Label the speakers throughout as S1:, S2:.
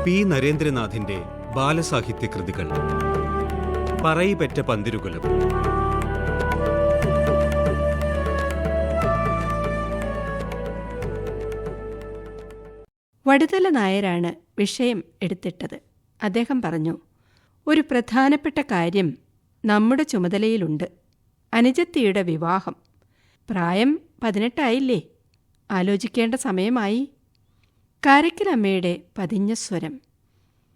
S1: P നരേന്ദ്രനാഥിന്റെ ബാലസാഹിത്യ കൃതികൾ. പറയിപെറ്റ പന്തിരുകുലം.
S2: വടുതല നായരാണ് വിഷയം എടുത്തിട്ടത്. അദ്ദേഹം പറഞ്ഞു, ഒരു പ്രധാനപ്പെട്ട കാര്യം നമ്മുടെ ചുമതലയിലുണ്ട്. അനുജത്തിയുടെ വിവാഹം. പ്രായം 18 ആലോചിക്കേണ്ട സമയമായി. കാരക്കലമ്മയുടെ പതിഞ്ഞ സ്വരം.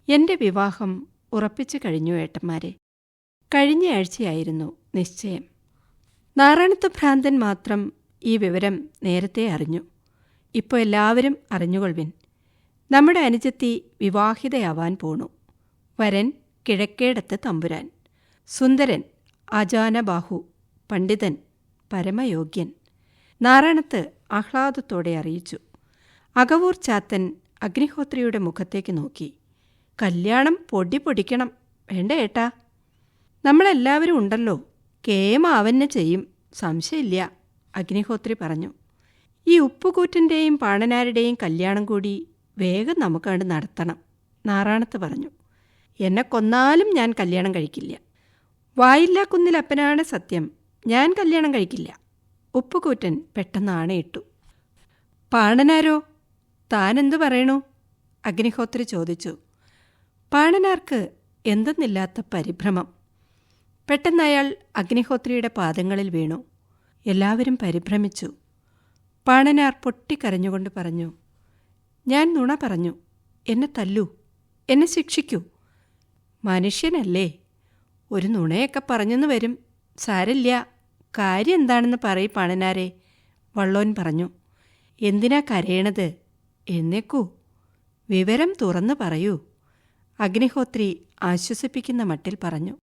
S2: എന്റെ വിവാഹം ഉറപ്പിച്ചു കഴിഞ്ഞു ഏട്ടന്മാരെ. കഴിഞ്ഞയാഴ്ചയായിരുന്നു നിശ്ചയം. നാറാണത്ത് ഭ്രാന്തൻ മാത്രം ഈ വിവരം നേരത്തെ അറിഞ്ഞു. ഇപ്പോൾ എല്ലാവരും അറിഞ്ഞുകൊള്ളുവിൻ. നമ്മുടെ അനുജത്തി വിവാഹിതയാവാൻ പോണു. വരൻ കിഴക്കേടത്ത് തമ്പുരാൻ. സുന്ദരൻ, ആജാനബാഹു, പണ്ഡിതൻ, പരമയോഗ്യൻ. നാറാണത്ത് ആഹ്ലാദത്തോടെ അറിയിച്ചു. അകവൂർ ചാത്തൻ അഗ്നിഹോത്രിയുടെ മുഖത്തേക്ക് നോക്കി. കല്യാണം പൊടിക്കണം വേണ്ട ഏട്ടാ. നമ്മളെല്ലാവരും ഉണ്ടല്ലോ. കേമാവന്നെ ചെയ്യും, സംശയമില്ല, അഗ്നിഹോത്രി പറഞ്ഞു. ഈ ഉപ്പുകൂറ്റൻ്റെയും പാണനാരുടെയും കല്യാണം കൂടി വേഗം നമുക്കണ്ട് നടത്തണം, നാറാണത്ത് പറഞ്ഞു. എന്നെ കൊന്നാലും ഞാൻ കല്യാണം കഴിക്കില്ല. വായില്ലാ കുന്നിലപ്പനാണ് സത്യം, ഞാൻ കല്യാണം കഴിക്കില്ല. ഉപ്പുകൂറ്റൻ പെട്ടെന്ന് ആണയിട്ടു. പാണനാരോ, താനെന്തു പറയണു? അഗ്നിഹോത്രി ചോദിച്ചു. പാണനാർക്ക് എന്തെന്നില്ലാത്ത പരിഭ്രമം. പെട്ടെന്നയാൾ അഗ്നിഹോത്രിയുടെ പാദങ്ങളിൽ വീണു. എല്ലാവരും പരിഭ്രമിച്ചു. പാണനാർ പൊട്ടിക്കരഞ്ഞുകൊണ്ട് പറഞ്ഞു, ഞാൻ നുണ പറഞ്ഞു. എന്നെ തല്ലൂ, എന്നെ ശിക്ഷിക്കൂ. മനുഷ്യനല്ലേ, ഒരു നുണയൊക്കെ പറഞ്ഞെന്ന് വരും. സാരില്ല, കാര്യം എന്താണെന്ന് പറയ് പാണനാരെ, വള്ളോൻ പറഞ്ഞു. എന്തിനാ കരയണത്? എഴുന്നേക്കൂ, വിവരം തുറന്നു പറയൂ, അഗ്നിഹോത്രി ആശ്വസിപ്പിക്കുന്ന മട്ടിൽ പറഞ്ഞു.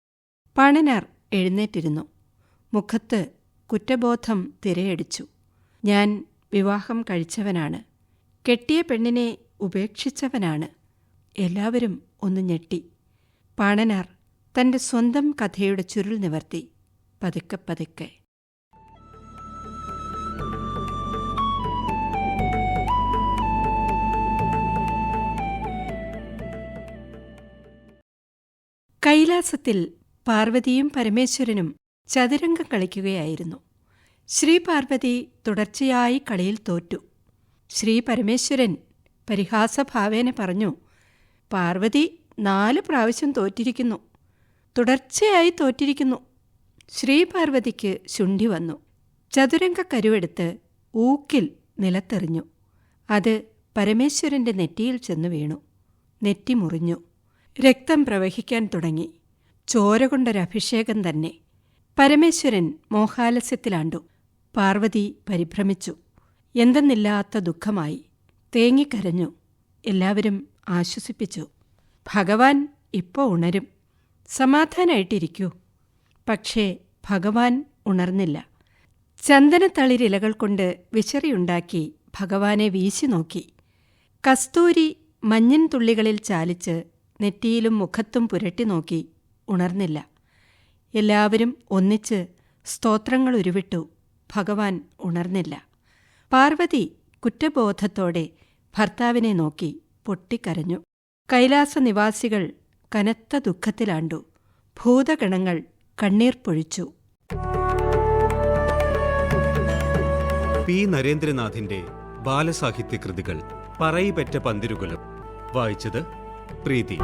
S2: പാണനാർ എഴുന്നേറ്റിരുന്നു. മുഖത്ത് കുറ്റബോധം തിരയടിച്ചു. ഞാൻ വിവാഹം കഴിച്ചവനാണ്, കെട്ടിയ പെണ്ണിനെ ഉപേക്ഷിച്ചവനാണ്. എല്ലാവരും ഒന്ന് ഞെട്ടി. പാണനാർ തൻ്റെ സ്വന്തം കഥയുടെ ചുരുൾ നിവർത്തി, പതുക്കെ പതുക്കെ. കൈലാസത്തിൽ പാർവതിയും പരമേശ്വരനും ചതുരംഗം കളിക്കുകയായിരുന്നു. ശ്രീ പാർവതി തുടർച്ചയായി കളിയിൽ തോറ്റു. ശ്രീ പരമേശ്വരൻ പരിഹാസഭാവേന പറഞ്ഞു, പാർവതി 4 പ്രാവശ്യം തോറ്റിരിക്കുന്നു, തുടർച്ചയായി തോറ്റിരിക്കുന്നു. ശ്രീ പാർവതിക്ക് ശുണ്ഠി വന്നു. ചതുരംഗക്കരുവെടുത്ത് ഊക്കിൽ നിലത്തെറിഞ്ഞു. അത് പരമേശ്വരൻ്റെ നെറ്റിയിൽ ചെന്നു വീണു. നെറ്റി മുറിഞ്ഞു. രക്തം പ്രവഹിക്കാൻ തുടങ്ങി. ചോര കൊണ്ടൊരഭിഷേകം തന്നെ. പരമേശ്വരൻ മോഹാലസ്യത്തിലാണ്ടു. പാർവതി പരിഭ്രമിച്ചു. എന്തെന്നില്ലാത്ത ദുഃഖമായി. തേങ്ങിക്കരഞ്ഞു. എല്ലാവരും ആശ്വസിപ്പിച്ചു. ഭഗവാൻ ഇപ്പോൾ ഉണരും, സമാധാനായിട്ടിരിക്കൂ. പക്ഷേ ഭഗവാൻ ഉണർന്നില്ല. ചന്ദനത്തളിരിലകൾ കൊണ്ട് വിശറിയുണ്ടാക്കി ഭഗവാനെ വീശി നോക്കി. കസ്തൂരി മഞ്ഞിൻ തുള്ളികളിൽ ചാലിച്ച് നെറ്റിയിലും മുഖത്തും പുരട്ടി നോക്കി. ഉണർന്നില്ല. എല്ലാവരും ഒന്നിച്ച് സ്തോത്രങ്ങൾ ഉരുവിട്ടു. ഭഗവാൻ ഉണർന്നില്ല. പാർവതി കുറ്റബോധത്തോടെ ഭർത്താവിനെ നോക്കി പൊട്ടിക്കരഞ്ഞു. കൈലാസനിവാസികൾ കനത്ത ദുഃഖത്തിലാണ്ടു. ഭൂതഗണങ്ങൾ കണ്ണീർ പൊഴിച്ചു.
S1: പി നരേന്ദ്രനാഥിന്റെ ബാലസാഹിത്യ കൃതികൾ. പറയിപെറ്റ പന്തിരുകുലം. വായിച്ചത് പ്രീതി.